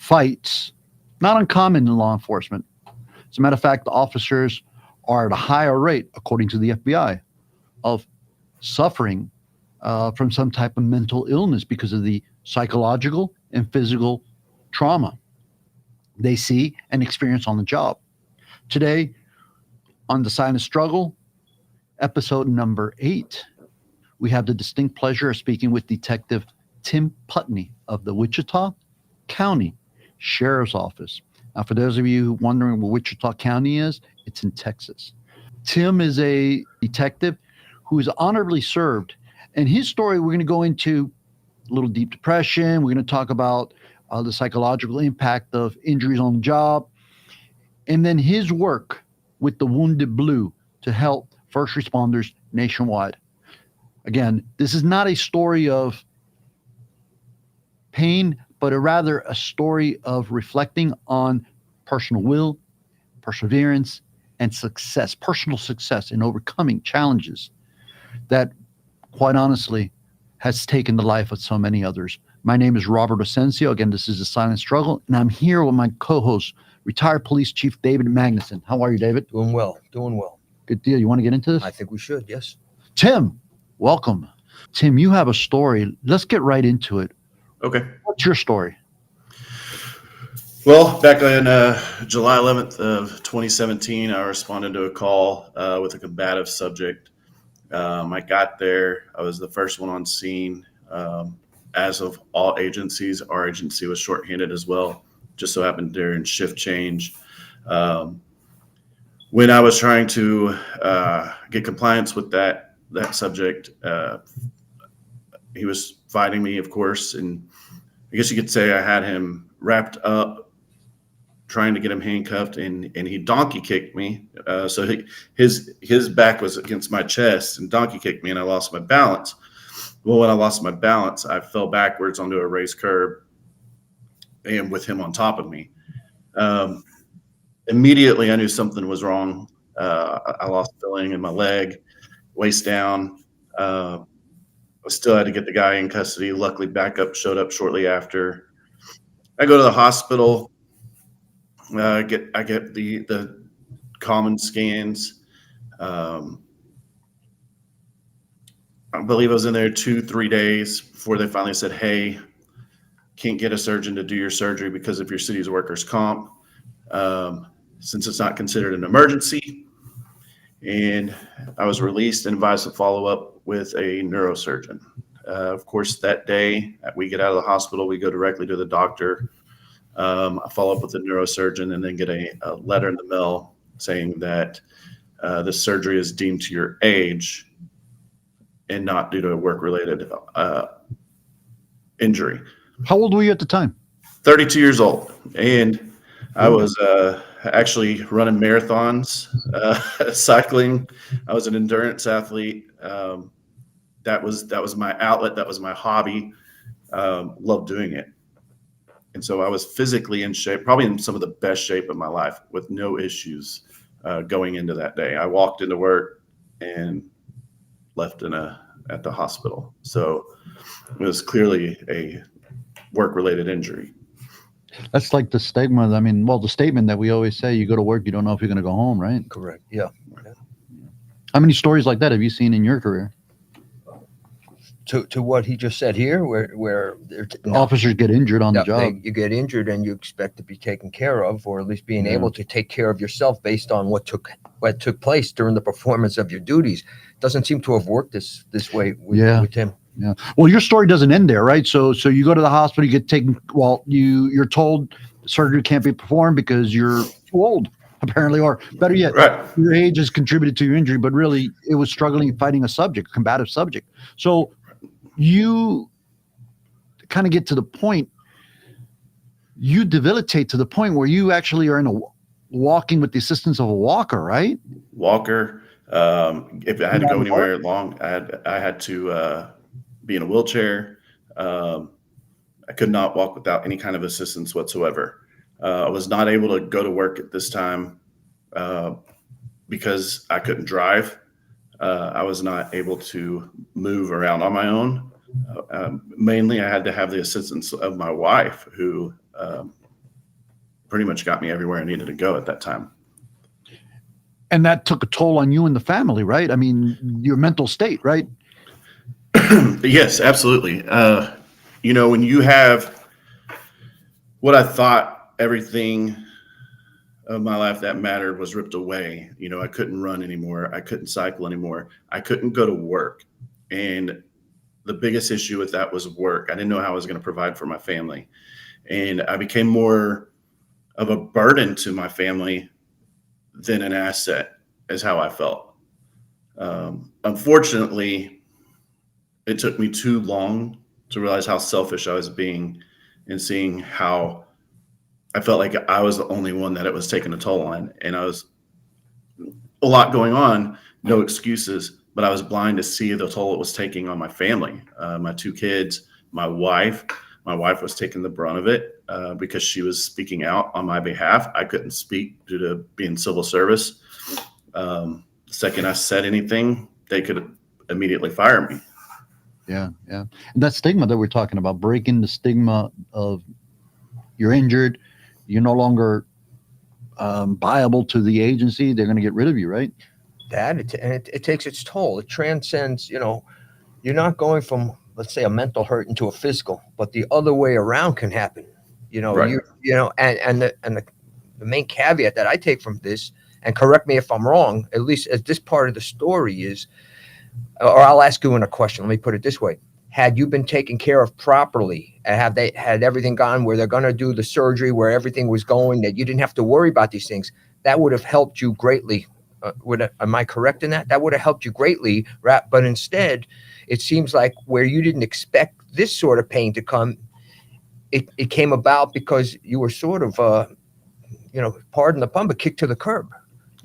fights, not uncommon in law enforcement. As a matter of fact, the officers are at a higher rate, according to the FBI, of suffering from some type of mental illness because of the psychological and physical trauma they see and experience on the job. Today, on The Silent Struggle, episode number 8, we have the distinct pleasure of speaking with Detective Tim Putney of the Wichita County Sheriff's Office. Now, for those of you wondering where Wichita County is, it's in Texas. Tim is a detective who is honorably served. And his story, we're going to go into a little deep depression. We're going to talk about the psychological impact of injuries on the job. And then his work with the Wounded Blue to help first responders nationwide. Again, this is not a story of pain, but rather a story of reflecting on personal will, perseverance, and success, personal success in overcoming challenges that, quite honestly, has taken the life of so many others. My name is Robert Asencio. Again, this is The Silent Struggle, and I'm here with my co-host, retired police chief David Magnusson. How are you, David? Doing well. Good deal. You want to get into this? I think we should, yes. Tim, welcome. Tim, you have a story. Let's get right into it. Okay. What's your story? Well, back on July 11th of 2017, I responded to a call with a combative subject. I got there. I was the first one on scene. As of all agencies, our agency was shorthanded as well. Just so happened during shift change. When I was trying to get compliance with that subject, he was fighting me, of course, and I guess you could say I had him wrapped up, trying to get him handcuffed, and he donkey kicked me. So his back was against my chest and donkey kicked me, and I lost my balance. Well, when I lost my balance, I fell backwards onto a raised curb, and with him on top of me. Immediately, I knew something was wrong. I lost feeling in my leg, waist down. I still had to get the guy in custody. Luckily, backup showed up shortly after. I go to the hospital. I get the common scans. I believe I was in there 2-3 days before they finally said, "Hey, can't get a surgeon to do your surgery because of your city's workers' comp, since it's not considered an emergency." And I was released and advised to follow up with a neurosurgeon. Of course, that day we get out of the hospital, we go directly to the doctor. I follow up with the neurosurgeon and then get a letter in the mail saying that the surgery is deemed to your age and not due to a work-related injury. How old were you at the time? 32 years old. And I was actually running marathons, cycling. I was an endurance athlete. That was my outlet. That was my hobby. Loved doing it. And so I was physically in shape, probably in some of the best shape of my life with no issues going into that day. I walked into work and left at the hospital. So it was clearly a work-related injury. That's like the stigma. I mean, well, the statement that we always say, you go to work, you don't know if you're going to go home, right? Correct. Yeah. How many stories like that have you seen in your career? To what he just said here, where Officers get injured on the job. You get injured and you expect to be taken care of, or at least being able to take care of yourself based on what took place during the performance of your duties. Doesn't seem to have worked this way with him. Yeah. Well, your story doesn't end there, right? So you go to the hospital, you get taken. Well, you're told surgery can't be performed because you're too old, apparently, or better yet, your age has contributed to your injury. But really, it was struggling fighting a combative subject. So you kind of get to the point. You debilitate to the point where you actually are walking with the assistance of a walker, right? Walker. If I had to go anywhere long, I had to be in a wheelchair. I could not walk without any kind of assistance whatsoever. I was not able to go to work at this time because I couldn't drive. I was not able to move around on my own. Mainly, I had to have the assistance of my wife, who pretty much got me everywhere I needed to go at that time. And that took a toll on you and the family, right? I mean, your mental state, right? Yes, absolutely. When you have what I thought everything of my life that mattered was ripped away. I couldn't run anymore. I couldn't cycle anymore. I couldn't go to work. And the biggest issue with that was work. I didn't know how I was going to provide for my family. And I became more of a burden to my family than an asset, is how I felt. Unfortunately, it took me too long to realize how selfish I was being and seeing how I felt like I was the only one that it was taking a toll on. And I was a lot going on, no excuses, but I was blind to see the toll it was taking on my family, my 2 kids, my wife. My wife was taking the brunt of it because she was speaking out on my behalf. I couldn't speak due to being civil service. The second I said anything, they could immediately fire me. Yeah, yeah. And that stigma that we're talking about, breaking the stigma of you're injured, you're no longer viable to the agency, they're going to get rid of you, right? It takes its toll. It transcends, you're not going from, let's say, a mental hurt into a physical, but the other way around can happen. Right. The main caveat that I take from this, and correct me if I'm wrong, at least as this part of the story is, or I'll ask you in a question. Let me put it this way. Had you been taken care of properly, had everything gone where they're going to do the surgery, where everything was going, that you didn't have to worry about these things, that would have helped you greatly. Am I correct in that? That would have helped you greatly. But instead, it seems like where you didn't expect this sort of pain to come, it came about because you were sort of, pardon the pun, but kicked to the curb.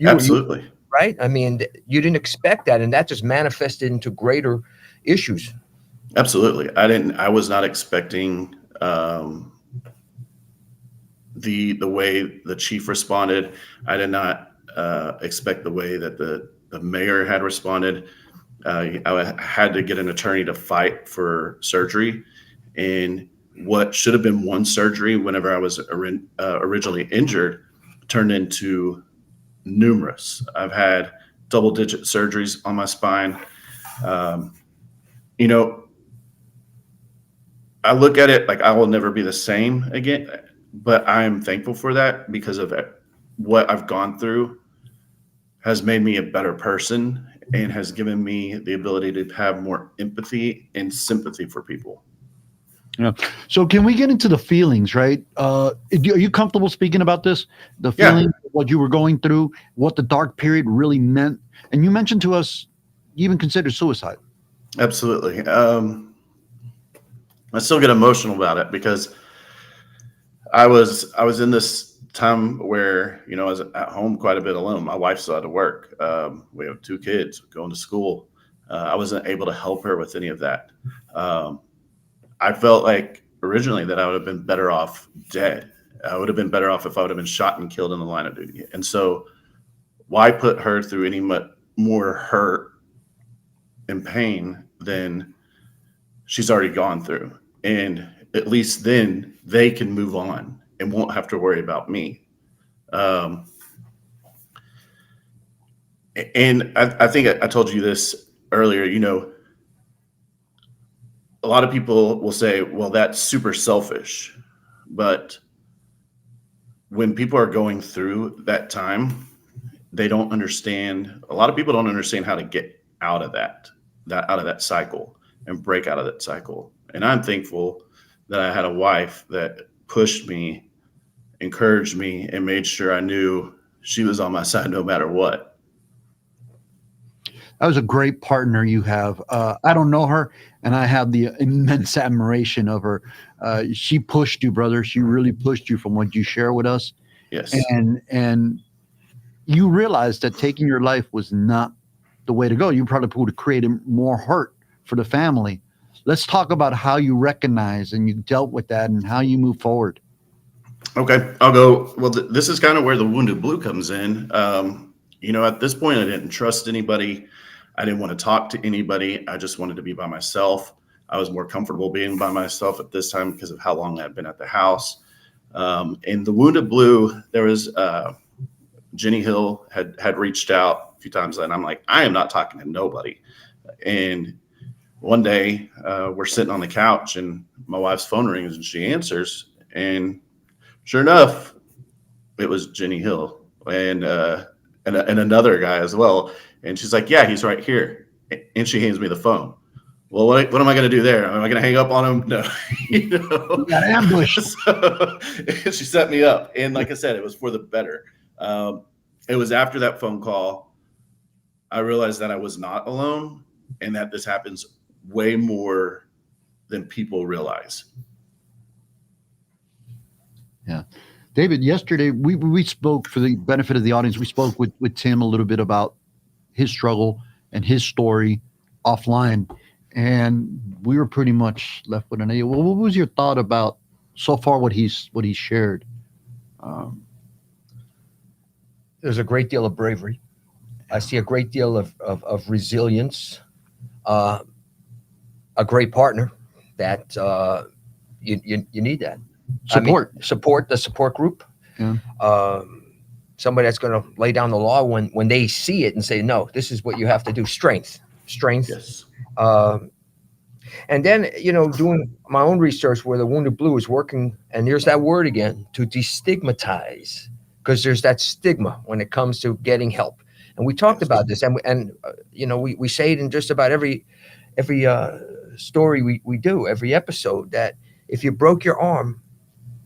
Absolutely. Right? I mean, you didn't expect that, and that just manifested into greater issues. Absolutely. I was not expecting the way the chief responded. I did not expect the way that the mayor had responded. I had to get an attorney to fight for surgery, and what should have been one surgery whenever I was originally injured turned into numerous. I've had double-digit surgeries on my spine. I look at it like I will never be the same again, but I am thankful for that because of what I've gone through has made me a better person and has given me the ability to have more empathy and sympathy for people. Yeah. So can we get into the feelings, right? Are you comfortable speaking about this? The feeling, what you were going through, what the dark period really meant? And you mentioned to us, you even considered suicide. Absolutely. I still get emotional about it because I was in this time where, I was at home quite a bit alone. My wife still had to work. We have 2 kids going to school. I wasn't able to help her with any of that. I felt like originally that I would have been better off dead. I would have been better off if I would have been shot and killed in the line of duty. And so why put her through any more hurt and pain than she's already gone through? And at least then they can move on and won't have to worry about me. And I think I told you this earlier, a lot of people will say, well, that's super selfish. But when people are going through that time, they don't understand. A lot of people don't understand how to get out of that cycle and break out of that cycle. And I'm thankful that I had a wife that pushed me, encouraged me, and made sure I knew she was on my side no matter what. That was a great partner you have. I don't know her, and I have the immense admiration of her. She pushed you, brother. She really pushed you from what you share with us. Yes. And you realized that taking your life was not the way to go. You probably would have created more hurt for the family. Let's talk about how you recognize and you dealt with that and how you move forward. Okay, I'll go. Well, this is kind of where the wounded blue comes in. At this point, I didn't trust anybody. I didn't want to talk to anybody. I just wanted to be by myself. I was more comfortable being by myself at this time because of how long I'd been at the house. In the Wounded Blue, there was Jenny Hill had reached out a few times, and I'm like, I am not talking to nobody. And one day we're sitting on the couch, and my wife's phone rings, and she answers, and sure enough, it was Jenny Hill and another guy as well. And she's like, "Yeah, he's right here," and she hands me the phone. Well, what am I going to do there? Am I going to hang up on him? No, you know. You got ambushed. So, she set me up, and like I said, it was for the better. It was after that phone call I realized that I was not alone, and that this happens way more than people realize. Yeah. David, yesterday we spoke, for the benefit of the audience, we spoke with Tim a little bit about his struggle and his story offline. And we were pretty much left with an idea. Well, what was your thought about so far what he's shared? There's a great deal of bravery. I see a great deal of resilience, a great partner that you need that. Support. Support, the support group. Yeah. Somebody that's going to lay down the law when they see it and say, no, this is what you have to do. Strength. Yes. And then, doing my own research where the Wounded Blue is working, and there's that word again, to destigmatize, because there's that stigma when it comes to getting help. And we talked about this, and we say it in just about every story we do, every episode, that if you broke your arm,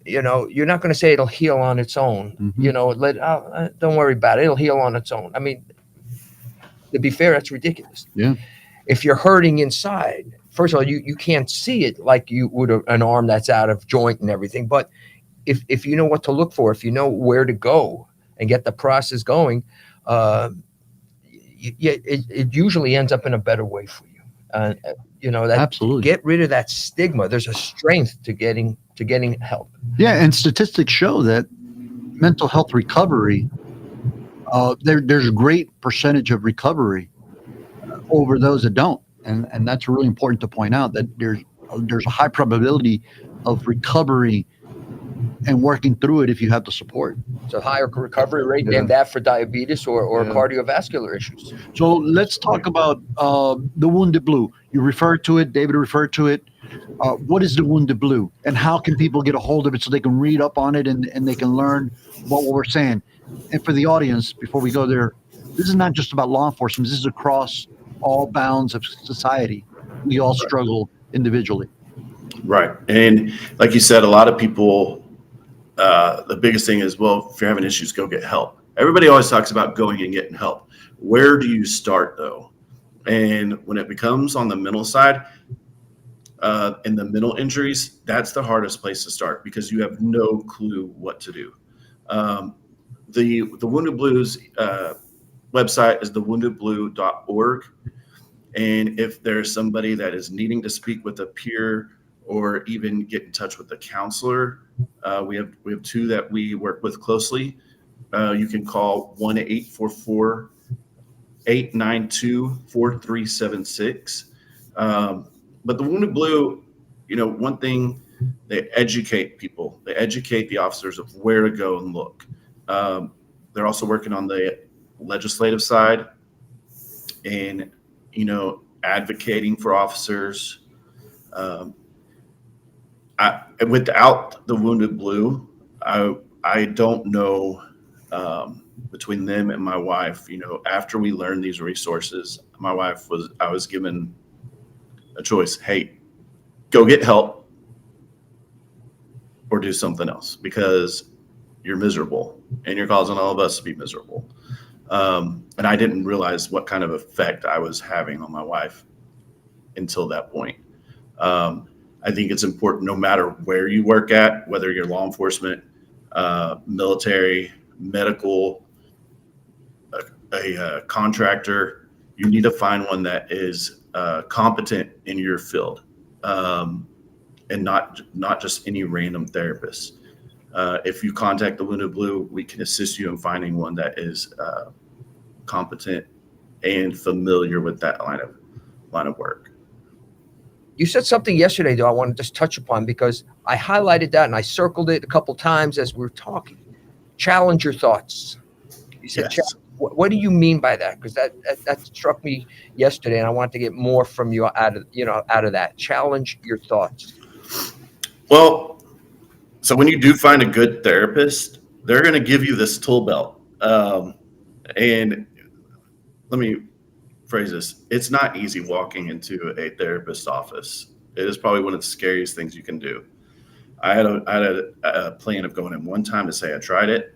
you're not going to say it'll heal on its own. Mm-hmm. Don't worry about it. It'll heal on its own. I mean, to be fair, that's ridiculous. Yeah. If you're hurting inside, first of all, you can't see it like you would an arm that's out of joint and everything. But if you know what to look for, if you know where to go and get the process going, it usually ends up in a better way for you. That Absolutely. Get rid of that stigma. There's a strength to getting help. Yeah, and statistics show that mental health recovery, there's a great percentage of recovery over those that don't, and that's really important to point out, that there's a high probability of recovery and working through it if you have the support. It's a higher recovery rate than that for diabetes or cardiovascular issues. So let's talk about the Wounded Blue. You referred to it, David referred to it. What is the Wounded Blue, and how can people get a hold of it so they can read up on it and they can learn what we're saying? And for the audience, before we go there, this is not just about law enforcement. This is across all bounds of society. We all struggle individually. Right. And like you said, a lot of people, the biggest thing is, well, if you're having issues, go get help. Everybody always talks about going and getting help. Where do you start, though? And when it becomes on the mental side, and the mental injuries, that's the hardest place to start, because you have no clue what to do. The Wounded Blues website is thewoundedblue.org. And if there's somebody that is needing to speak with a peer or even get in touch with a counselor, we have two that we work with closely. You can call 1-844-892-4376. But the Wounded Blue, one thing, they educate people. They educate the officers of where to go and look. They're also working on the legislative side and, advocating for officers. Without the Wounded Blue, I don't know, between them and my wife, after we learned these resources, I was given a choice. Hey, go get help or do something else, because you're miserable and you're causing all of us to be miserable. And I didn't realize what kind of effect I was having on my wife until that point. I think it's important, no matter where you work at, whether you're law enforcement, military, medical, a contractor, you need to find one that is competent in your field, and not just any random therapist. If you contact the Wounded Blue, we can assist you in finding one that is competent and familiar with that line of work. You said something yesterday, though, I want to just touch upon because I highlighted that and I circled it a couple times as we were talking. Challenge your thoughts. You said, Yes. what do you mean by that? Because that struck me yesterday, and I wanted to get more from you out of that. Challenge your thoughts. Well, so when you do find a good therapist, they're going to give you this tool belt. And let me phrase this: it's not easy walking into a therapist's office. It is probably one of the scariest things you can do. I had a plan of going in one time to say I tried it,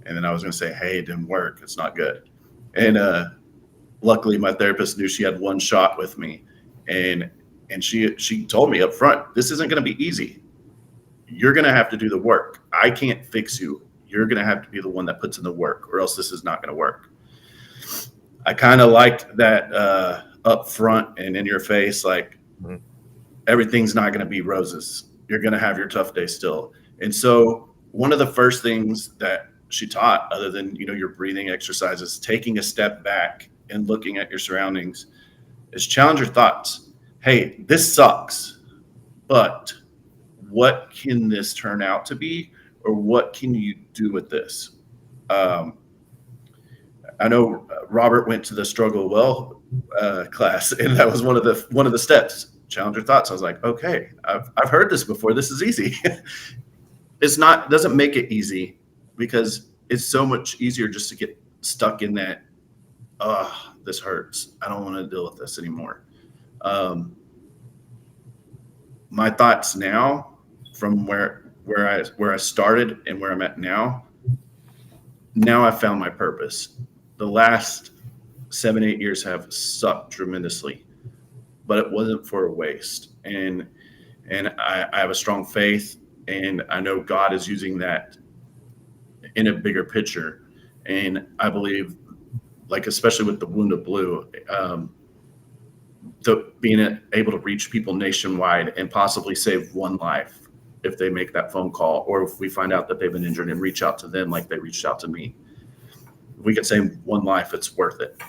and then I was going to say, "Hey, it didn't work. It's not good." And luckily, my therapist knew she had one shot with me, and she told me up front, "This isn't going to be easy. You're going to have to do the work. I can't fix you. You're going to have to be the one that puts in the work, or else this is not going to work." I kind of liked that up front and in your face, like everything's not going to be roses. You're going to have your tough day still. And so one of the first things that she taught, other than, your breathing exercises, taking a step back and looking at your surroundings, is challenge your thoughts. Hey, this sucks, but what can this turn out to be? Or what can you do with this? I know Robert went to the Struggle Well class, and that was one of the steps. Challenge your thoughts. I was like, okay, I've heard this before. This is easy. Doesn't make it easy, because it's so much easier just to get stuck in that. This hurts. I don't want to deal with this anymore. My thoughts now, from where I started and where I'm at now. Now I found my purpose. The last 7-8 years have sucked tremendously, but it wasn't for a waste. And I have a strong faith, and I know God is using that in a bigger picture. And I believe, like, especially with the Wounded Blue, being able to reach people nationwide and possibly save one life if they make that phone call, or if we find out that they've been injured and reach out to them like they reached out to me. If we could save one life, it's worth it.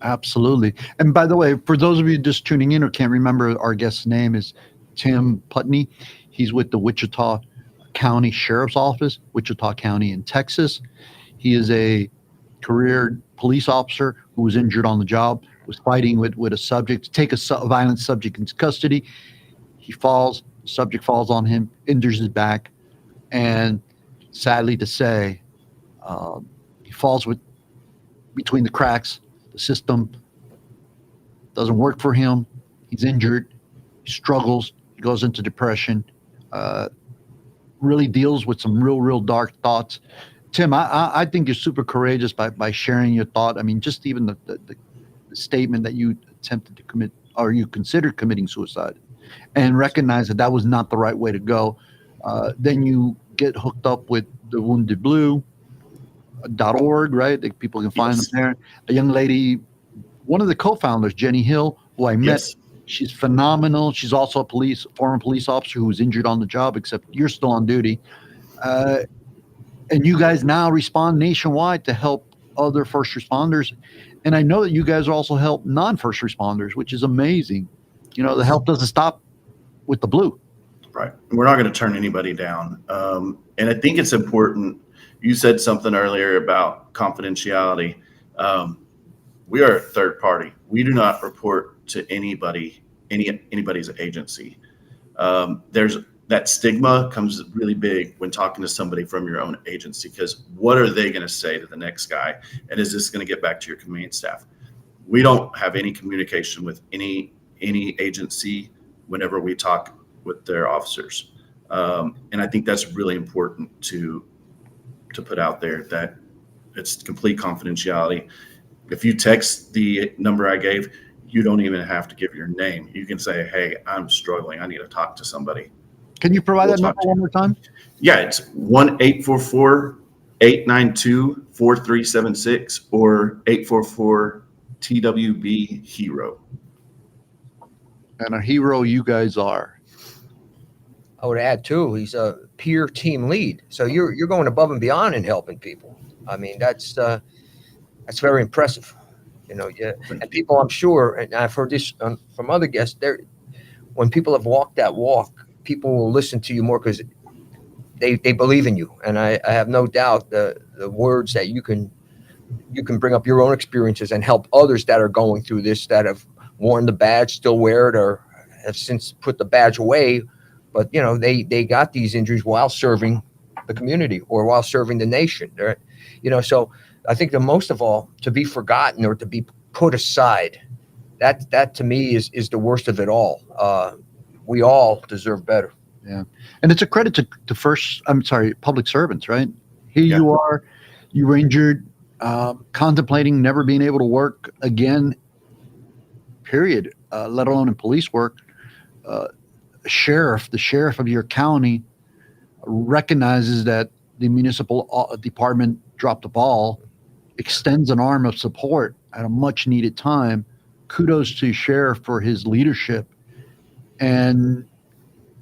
Absolutely. And by the way, for those of you just tuning in or can't remember, our guest's name is Tim Putney. He's with the Wichita County Sheriff's Office, Wichita County in Texas. He is a career police officer who was injured on the job, was fighting with a subject to take a violent subject into custody. He falls, subject falls on him, injures his back, and sadly to say, he falls between the cracks. The system doesn't work for him. He's injured. He struggles. He goes into depression. Really deals with some real dark thoughts. Tim, I think you're super courageous by sharing your thought. I mean, just even the statement that you attempted to commit, or you considered committing suicide, and recognize that was not the right way to go. Then you get hooked up with the Wounded Blue. .org, right? That people can find them there. A young lady, one of the co-founders, Jenny Hill, who I met. Yes. She's phenomenal. She's also a former police officer who was injured on the job, except you're still on duty. And you guys now respond nationwide to help other first responders. And I know that you guys also help non-first responders, which is amazing. The help doesn't stop with the blue. Right. We're not going to turn anybody down. And I think it's important. You said something earlier about confidentiality. We are a third party. We do not report to anybody's agency. There's that stigma comes really big when talking to somebody from your own agency, because what are they going to say to the next guy? And is this going to get back to your command staff? We don't have any communication with any agency whenever we talk with their officers. And I think that's really important to put out there, that it's complete confidentiality. If you text the number I gave, you don't even have to give your name. You can say, hey, I'm struggling. I need to talk to somebody. Can you provide that number one more time? Yeah, it's 1-844-892-4376 or 844-TWB-HERO. And a hero you guys are. I would add too, he's a peer team lead. So you're going above and beyond in helping people. I mean, that's very impressive. And people, I'm sure, and I've heard this from other guests, when people have walked that walk, people will listen to you more because they believe in you. And I have no doubt the words that you can bring up your own experiences and help others that are going through this, that have worn the badge, still wear it, or have since put the badge away. But they got these injuries while serving the community or while serving the nation. So I think the most of all, to be forgotten or to be put aside, that to me is the worst of it all. We all deserve better. Yeah. And it's a credit to public servants, right? Here you are, you were injured, contemplating never being able to work again, period, let alone in police work. The sheriff of your county recognizes that the municipal department dropped the ball, extends an arm of support at a much needed time. Kudos to sheriff for his leadership. And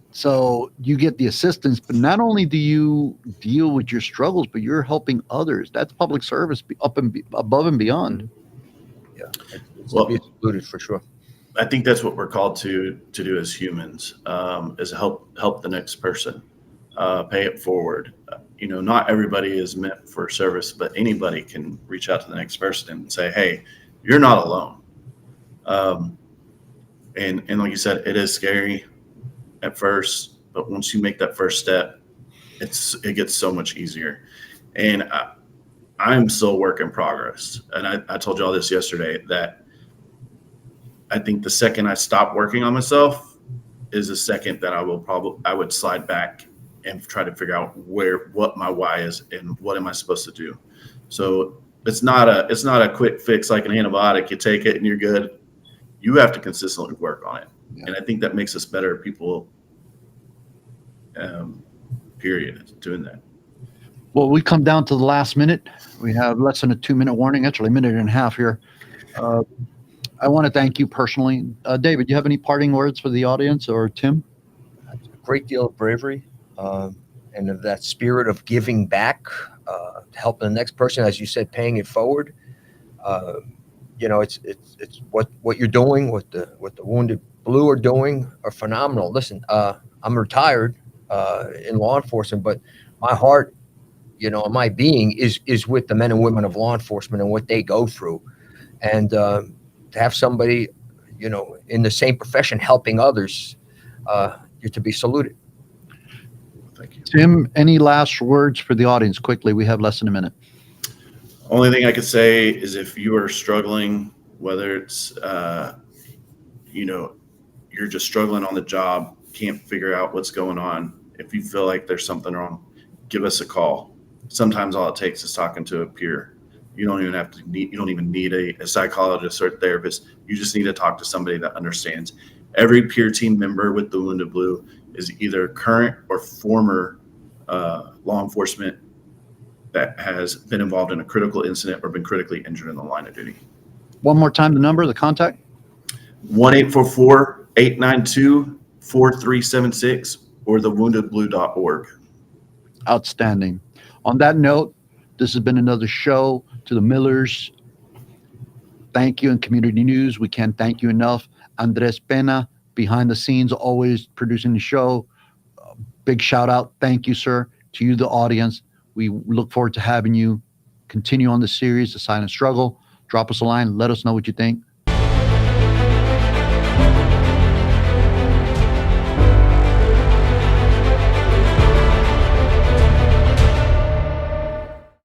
so you get the assistance, but not only do you deal with your struggles, but you're helping others. That's public service above and beyond. Yeah, it's to be saluted for sure. I think that's what we're called to do as humans, is help the next person, pay it forward. Not everybody is meant for service, but anybody can reach out to the next person and say, "Hey, you're not alone." And like you said, it is scary at first, but once you make that first step, it gets so much easier. And I'm still a work in progress. And I told you all this yesterday, that I think the second I stop working on myself is the second that I would slide back and try to figure out what my why is and what am I supposed to do. So it's not a quick fix like an antibiotic. You take it and you're good. You have to consistently work on it. Yeah. And I think that makes us better people, period, doing that. Well, we come down to the last minute. We have less than a 2-minute warning, actually a minute and a half here. I want to thank you personally. David, do you have any parting words for the audience, or Tim? A great deal of bravery and of that spirit of giving back, helping the next person, as you said, paying it forward. It's what you're doing, what the Wounded Blue are doing are phenomenal. Listen, I'm retired in law enforcement, but my heart, my being is with the men and women of law enforcement and what they go through. And to have somebody, in the same profession helping others, you're to be saluted. Thank you. Tim, any last words for the audience quickly? We have less than a minute. Only thing I could say is, if you are struggling, whether it's, you're just struggling on the job, can't figure out what's going on. If you feel like there's something wrong, give us a call. Sometimes all it takes is talking to a peer. You don't even need a psychologist or a therapist. You just need to talk to somebody that understands. Every peer team member with the Wounded Blue is either current or former law enforcement that has been involved in a critical incident or been critically injured in the line of duty. One more time, the number, the contact? 1-844-892-4376 or thewoundedblue.org. Outstanding. On that note, this has been another show to the Millers. Thank you. In Community News, we can't thank you enough. Andres Pena, behind the scenes, always producing the show. Big shout out. Thank you, sir. To you, the audience. We look forward to having you continue on the series, The Silent Struggle. Drop us a line. Let us know what you think.